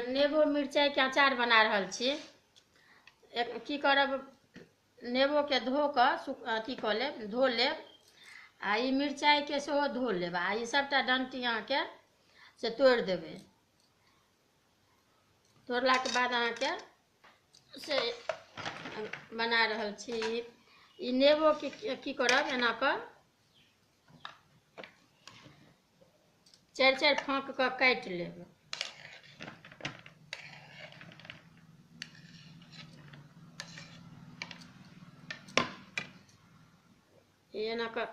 नेबो मिरचाई के अचार बना रहल छी। की करब, नेबो के धो कऽ अथी कऽ लेब, धो लेब आ ई मिरचाई के सेहो धो लेब आ ई सबटा डंटी अहाँके से तोड़ि देबै। तोड़लाके बाद अहाँके से बना रहल छी। ई नेबो के की करब, एना कऽ 4-4 फाँक कऽ काटि लेब। एना कऽ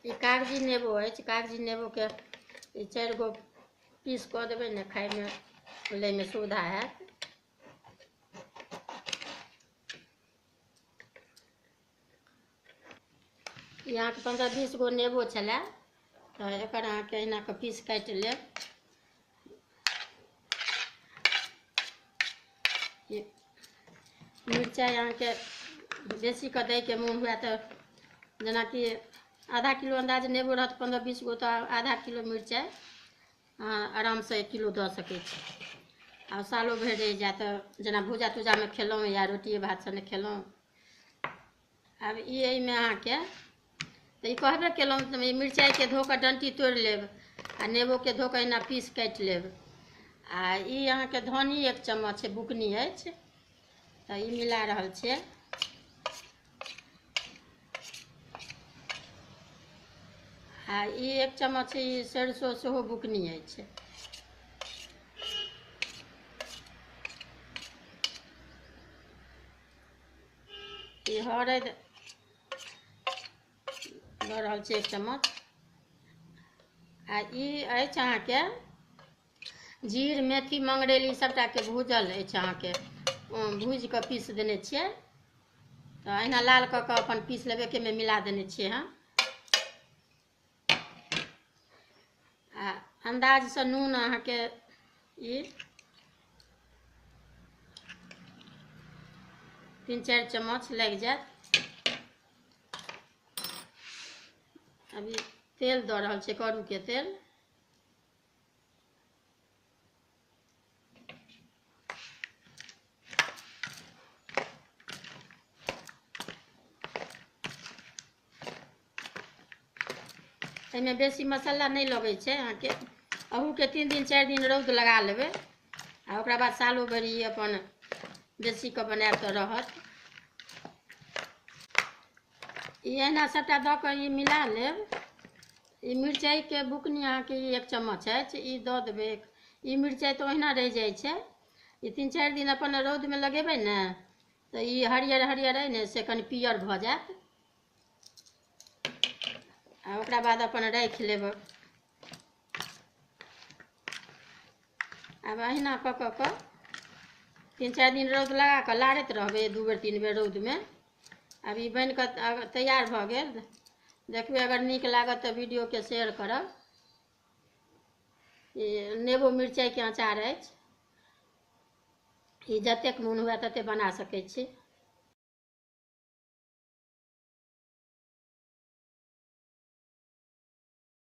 ई कागजी नेबो अछि। कागजी नेबो के 4 गो पीस कऽ देबै ने, खाइमे लैमे सुविधा हैत। अहाँके 15-20 गो नेबो छलै, तऽ एकर अहाँके एना कऽ पीस काटि लेब। मिरचाइ अहाँके बेसी कऽ दैके मोन हुए तऽ, जेनाकि आधा किलो अंदाज नेबो रहत, 15-20 गो, तऽ आधा किलो मिरचाइ अहाँ आरामसँ 1 किलो दऽ सकै छी। आ सालो भरि रहि जायत, जेना भूजा तूजामे खेलहुँ या रोटिए भात सने खेलहुँ। आब ई एहिमे अहाँके तऽ ई कहबे केलहुँ, मिरचाइके धो कऽ डंटी तोड़ि लेब आ नेबोके धो कऽ एना पीस काटि लेब। आ ई अहाँके धनी 1 चम्मच बुकनी अछि, तऽ ई मिला रहल छियै। आ ई 1 चम्मच ई सरिसो सेहो बुकनी अछि। ई हरैद दऽ रहल छी 1 चम्मच। आ ई अछि अहाँके जीर, मेथी, मंगरैल, ई सबटाके भूजल अछि अहाँके, भूजि कऽ पीस देने छियै। तऽ अहिना लाल कऽ कऽ अपन पीस लेबै, एकेमे मिला देने छियै हम। आ अंदाजसँ नून अहाँके ई 3-4 चम्मच लागि जायत। अभी तेल दऽ रहल छियै, कड़ूके तेल। एहिमे बेसी मसाला नहि लगै छै अहाँके। अहूके 3 दिन 4 दिन रौद लगा लेबै आ ओकरा बाद सालो भरि ई अपन बेसी कऽ बनायब तऽ रहत। ई एहिना सबटा दऽ कऽ ई मिला लेब। ई मिरचाइके बुकनी अहाँके ई 1 चम्मच अछि, ई दऽ देबै। ई मिरचाइ तऽ ओहिना रहि जाइ छै, ई 3-4 दिन अपन रौदमे लगेबै ने, तऽ ई हरियर हरियर अइ ने से कनि पियर भऽ जायत। आ ओकरा बाद अपन राखि लेब। आब अहिना कऽ 3-4 दिन रौद लगा कऽ लारैत रहबै, 2 बेर 3 बेर रौदमे। आब ई बनि कऽ तैयार भऽ गेल। देखबै, अगर नीक लागत तऽ वीडियोके शेयर करब। ई नेबो मिरचाइके अचार अछि। ई जतेक मोन हुए ततेक बना सकै छी।